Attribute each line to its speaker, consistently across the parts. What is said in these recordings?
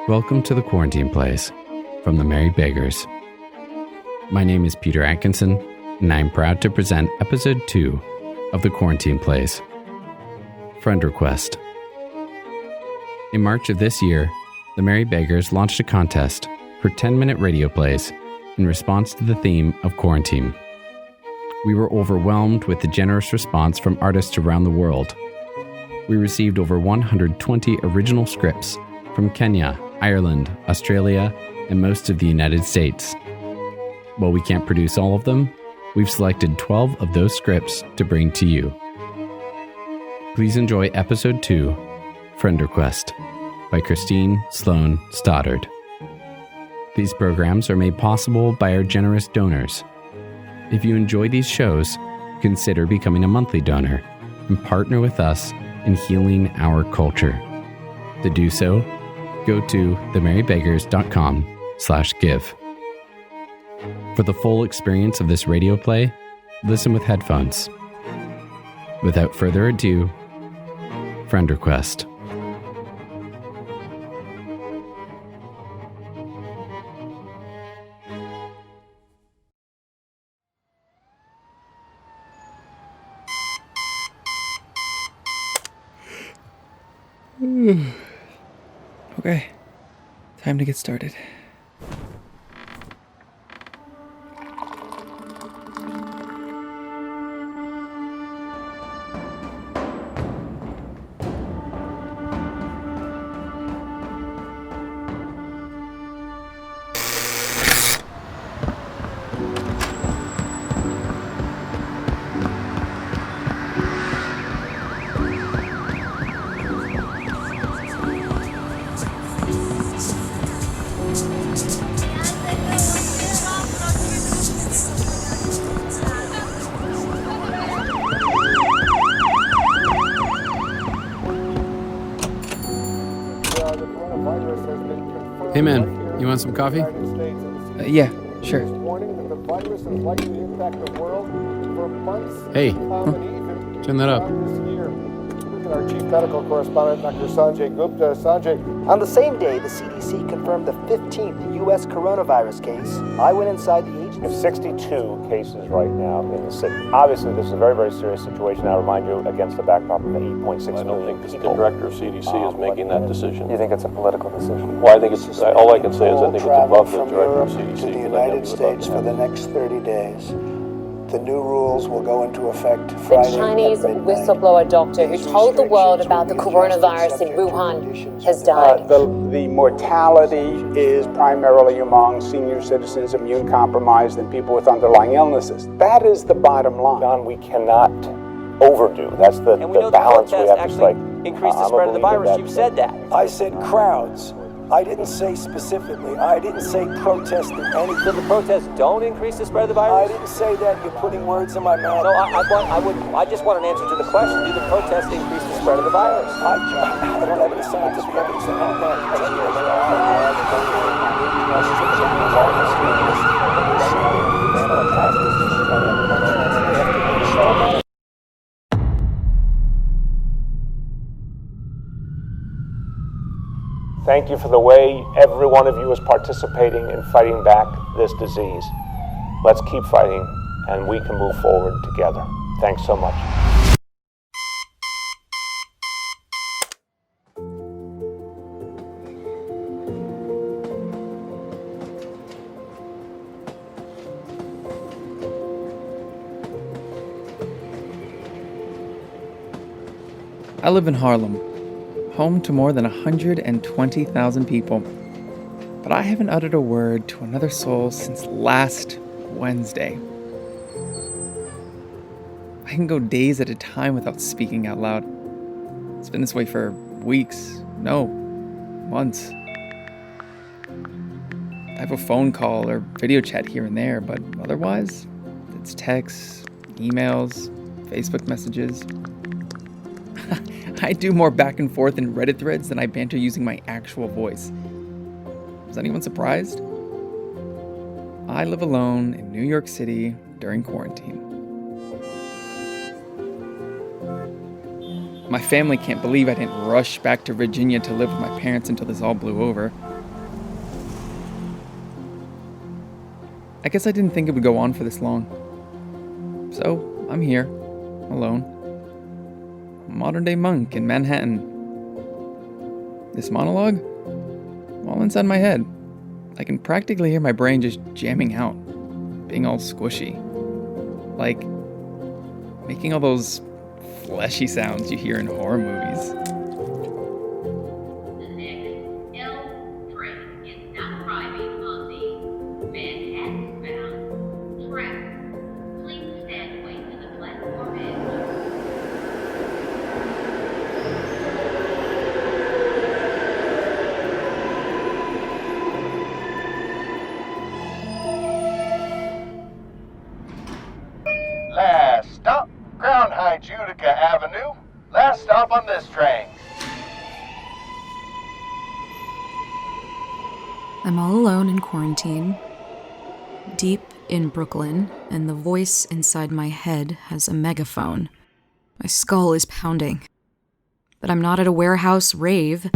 Speaker 1: Welcome to the Quarantine Place from the Merry Beggars. My name is Peter Atkinson, and I am proud to present Episode 2 of the Quarantine Place. Friend Request. In March of this year, the Merry Beggars launched a contest for 10-minute radio plays in response to the theme of quarantine. We were overwhelmed with the generous response from artists around the world. We received over 120 original scripts from Kenya, Ireland, Australia, and most of the United States. While we can't produce all of them, we've selected 12 of those scripts to bring to you. Please enjoy Episode 2, Friend Request, by Christine Sloan Stoddard. These programs are made possible by our generous donors. If you enjoy these shows, consider becoming a monthly donor and partner with us in healing our culture. To do so, go to themerrybeggars.com/give. For the full experience of this radio play, listen with headphones. Without further ado, Friend Request.
Speaker 2: Okay, time to get started.
Speaker 1: Hey man, you want some coffee?
Speaker 2: Yeah, sure.
Speaker 1: Hey, turn that up.
Speaker 3: Our chief medical correspondent, Dr. Sanjay Gupta. Sanjay.
Speaker 4: On the same day, the CDC confirmed the 15th U.S. coronavirus case. I went inside the agency.
Speaker 3: We have 62 cases right now in the city. Obviously, this is a very, very serious situation. I remind you, against the backdrop of 8.6 million.
Speaker 5: I don't think the director of CDC is making that decision.
Speaker 3: You think it's a political decision?
Speaker 5: Well, I think it's, all I can say is I think it's above the director of CDC.
Speaker 6: To the United States for the next 30 days. The new rules will go into effect Friday.
Speaker 7: The Chinese whistleblower doctor who told the world about the coronavirus in Wuhan has died.
Speaker 8: The mortality is primarily among senior citizens, immune compromised, and people with underlying illnesses. That is the bottom line.
Speaker 3: John, we cannot overdo. That's the balance we have to strike.
Speaker 9: Increase the spread of the virus. You've said that.
Speaker 6: I said crowds. I didn't say specifically. I didn't say protest in any.
Speaker 9: So the protests don't increase the spread of the
Speaker 6: I
Speaker 9: virus?
Speaker 6: didn't say that. You're putting words in my mouth.
Speaker 9: No, I just want an answer to the question. Do the protests increase the spread of the virus?
Speaker 6: I don't have any scientific evidence to help that.
Speaker 3: Thank you for the way every one of you is participating in fighting back this disease. Let's keep fighting, and we can move forward together. Thanks so much.
Speaker 2: I live in Harlem, home to more than 120,000 people, but I haven't uttered a word to another soul since last Wednesday. I can go days at a time without speaking out loud. It's been this way for weeks, months. I have a phone call or video chat here and there, but otherwise, it's texts, emails, Facebook messages. I do more back and forth in Reddit threads than I banter using my actual voice. Was anyone surprised? I live alone in New York City during quarantine. My family can't believe I didn't rush back to Virginia to live with my parents until this all blew over. I guess I didn't think it would go on for this long. So, I'm here, alone. A modern-day monk in Manhattan. This monologue? All inside my head. I can practically hear my brain just jamming out, being all squishy. Like, making all those fleshy sounds you hear in horror movies.
Speaker 10: The next L train is not arriving on the Manhattan-bound track. Please stand wait to the platform edge.
Speaker 11: Last stop, Crown Heights, Utica Avenue. Last stop on this train.
Speaker 12: I'm all alone in quarantine, deep in Brooklyn, and the voice inside my head has a megaphone. My skull is pounding. But I'm not at a warehouse rave.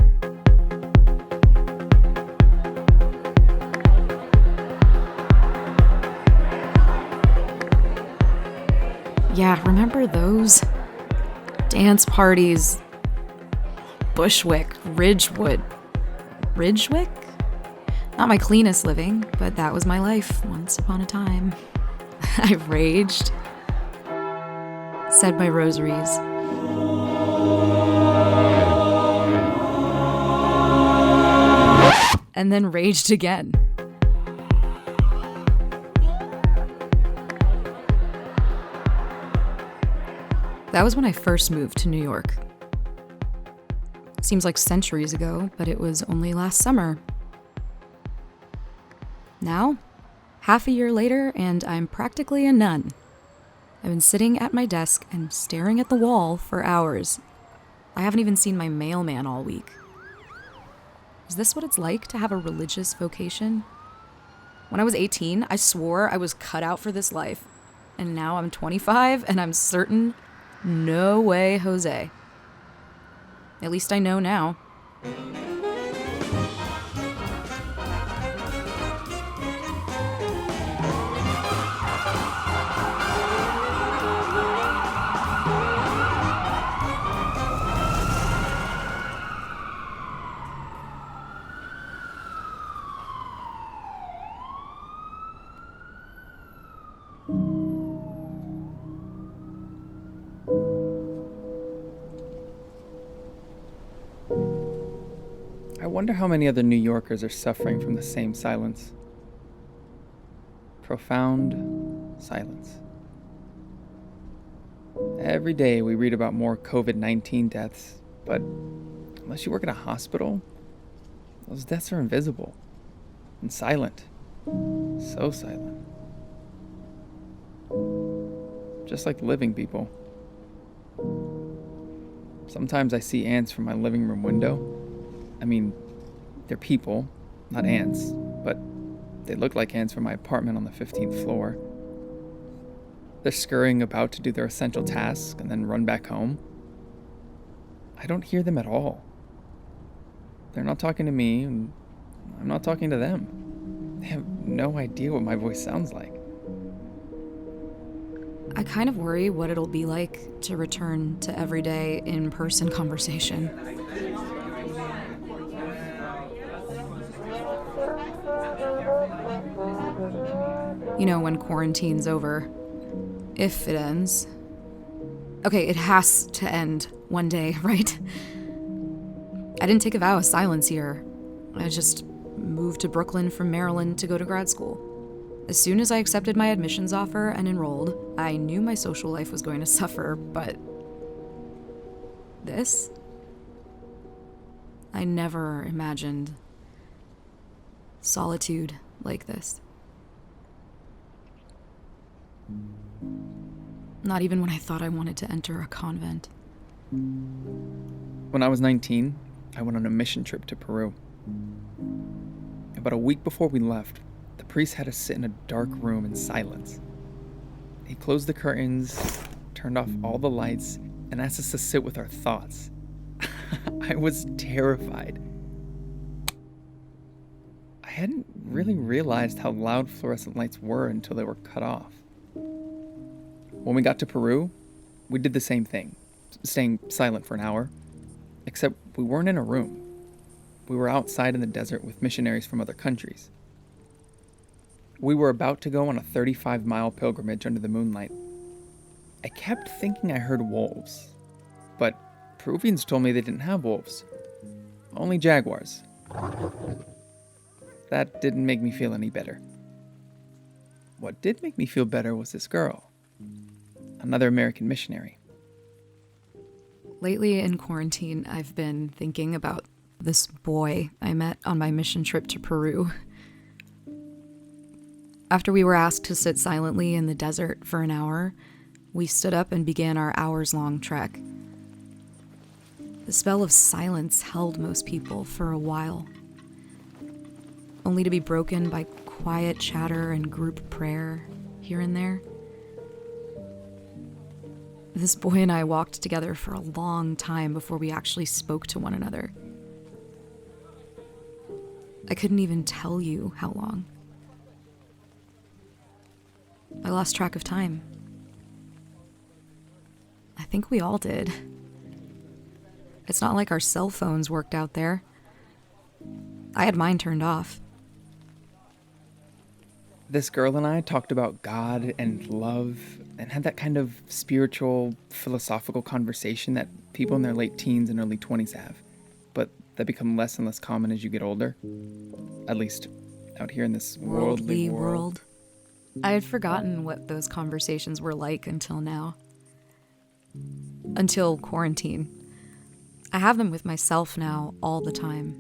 Speaker 12: Yeah, remember those? Dance parties. Bushwick, Ridgewood. Ridgewick? Not my cleanest living, but that was my life once upon a time. I raged. Said my rosaries. And then raged again. That was when I first moved to New York. Seems like centuries ago, but it was only last summer. Now, half a year later, and I'm practically a nun. I've been sitting at my desk and staring at the wall for hours. I haven't even seen my mailman all week. Is this what it's like to have a religious vocation? When I was 18, I swore I was cut out for this life. And now I'm 25, and I'm certain, no way, Jose. At least I know now.
Speaker 2: I wonder how many other New Yorkers are suffering from the same silence. Profound silence. Every day we read about more COVID-19 deaths, but unless you work at a hospital, those deaths are invisible and silent. So silent. Just like living people. Sometimes I see ants from my living room window. I mean, they're people, not ants, but they look like ants from my apartment on the 15th floor. They're scurrying about to do their essential tasks and then run back home. I don't hear them at all. They're not talking to me, and I'm not talking to them. They have no idea what my voice sounds like.
Speaker 12: I kind of worry what it'll be like to return to everyday in-person conversation. You know, when quarantine's over. If it ends. Okay, it has to end one day, right? I didn't take a vow of silence here. I just moved to Brooklyn from Maryland to go to grad school. As soon as I accepted my admissions offer and enrolled, I knew my social life was going to suffer, but this? I never imagined solitude like this. Not even when I thought I wanted to enter a convent.
Speaker 2: When I was 19, I went on a mission trip to Peru. About a week before we left, the priest had us sit in a dark room in silence. He closed the curtains, turned off all the lights, and asked us to sit with our thoughts. I was terrified. I hadn't really realized how loud fluorescent lights were until they were cut off. When we got to Peru, we did the same thing, staying silent for an hour, except we weren't in a room. We were outside in the desert with missionaries from other countries. We were about to go on a 35-mile pilgrimage under the moonlight. I kept thinking I heard wolves, but Peruvians told me they didn't have wolves, only jaguars. That didn't make me feel any better. What did make me feel better was this girl, another American missionary.
Speaker 12: Lately in quarantine, I've been thinking about this boy I met on my mission trip to Peru. After we were asked to sit silently in the desert for an hour, we stood up and began our hours-long trek. The spell of silence held most people for a while, only to be broken by quiet chatter and group prayer here and there. This boy and I walked together for a long time before we actually spoke to one another. I couldn't even tell you how long. I lost track of time. I think we all did. It's not like our cell phones worked out there. I had mine turned off.
Speaker 2: This girl and I talked about God and love and had that kind of spiritual, philosophical conversation that people in their late teens and early 20s have, but that become less and less common as you get older. At least out here in this worldly world.
Speaker 12: I had forgotten what those conversations were like until now. Until quarantine. I have them with myself now all the time,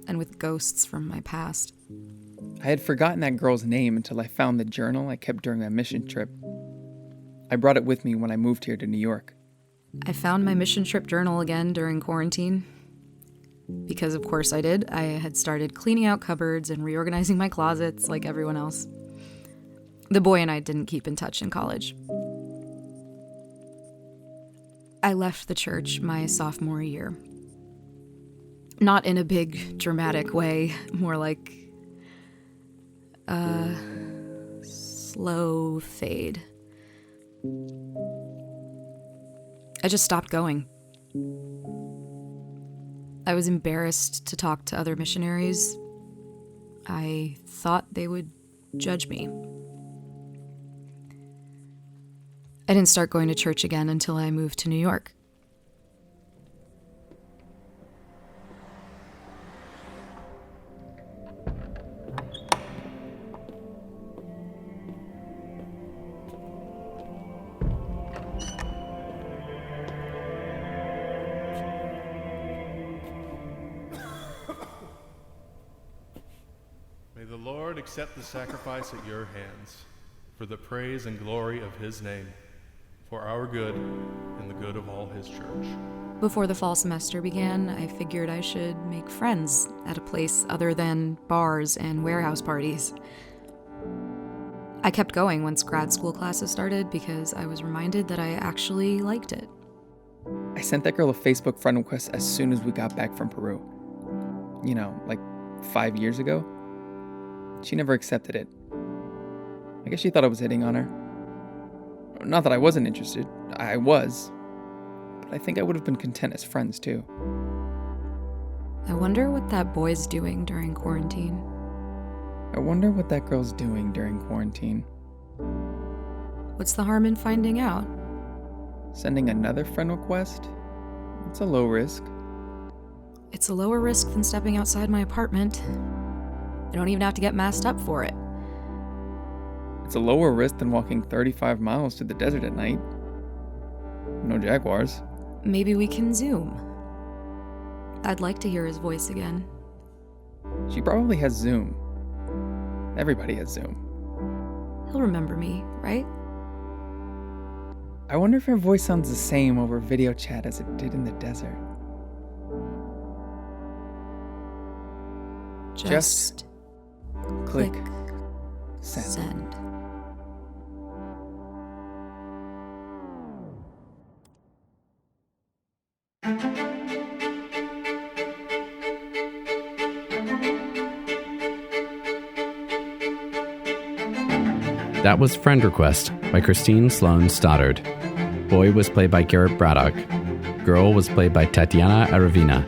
Speaker 12: and with ghosts from my past.
Speaker 2: I had forgotten that girl's name until I found the journal I kept during my mission trip. I brought it with me when I moved here to New York.
Speaker 12: I found my mission trip journal again during quarantine. Because of course I did. I had started cleaning out cupboards and reorganizing my closets like everyone else. The boy and I didn't keep in touch in college. I left the church my sophomore year. Not in a big, dramatic way, more like a slow fade. I just stopped going. I was embarrassed to talk to other missionaries. I thought they would judge me. I didn't start going to church again until I moved to New York.
Speaker 13: May the Lord accept the sacrifice at your hands, for the praise and glory of his name, for our good and the good of all his church.
Speaker 12: Before the fall semester began, I figured I should make friends at a place other than bars and warehouse parties. I kept going once grad school classes started because I was reminded that I actually liked it.
Speaker 2: I sent that girl a Facebook friend request as soon as we got back from Peru. You know, like 5 years ago. She never accepted it. I guess she thought I was hitting on her. Not that I wasn't interested. I was. But I think I would have been content as friends, too.
Speaker 12: I wonder what that boy's doing during quarantine.
Speaker 2: I wonder what that girl's doing during quarantine.
Speaker 12: What's the harm in finding out?
Speaker 2: Sending another friend request? It's a low risk.
Speaker 12: It's a lower risk than stepping outside my apartment. I don't even have to get masked up for it.
Speaker 2: It's a lower risk than walking 35 miles to the desert at night. No jaguars.
Speaker 12: Maybe we can Zoom. I'd like to hear his voice again.
Speaker 2: She probably has Zoom. Everybody has Zoom.
Speaker 12: He'll remember me, right?
Speaker 2: I wonder if her voice sounds the same over video chat as it did in the desert.
Speaker 12: Just
Speaker 2: click
Speaker 12: send.
Speaker 2: send.
Speaker 1: That was Friend Request by Christine Sloan Stoddard. Boy was played by Garrett Braddock. Girl was played by Tatyana Aravena.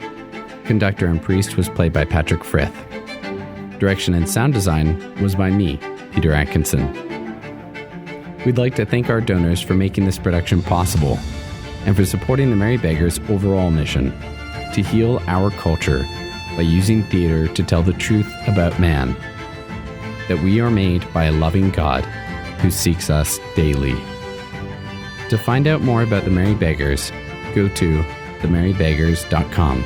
Speaker 1: Conductor and Priest was played by Patrick Frith. Direction and sound design was by me, Peter Atkinson. We'd like to thank our donors for making this production possible and for supporting the Merry Beggars' overall mission to heal our culture by using theater to tell the truth about man, that we are made by a loving God who seeks us daily. To find out more about the Merry Beggars, go to themerrybeggars.com.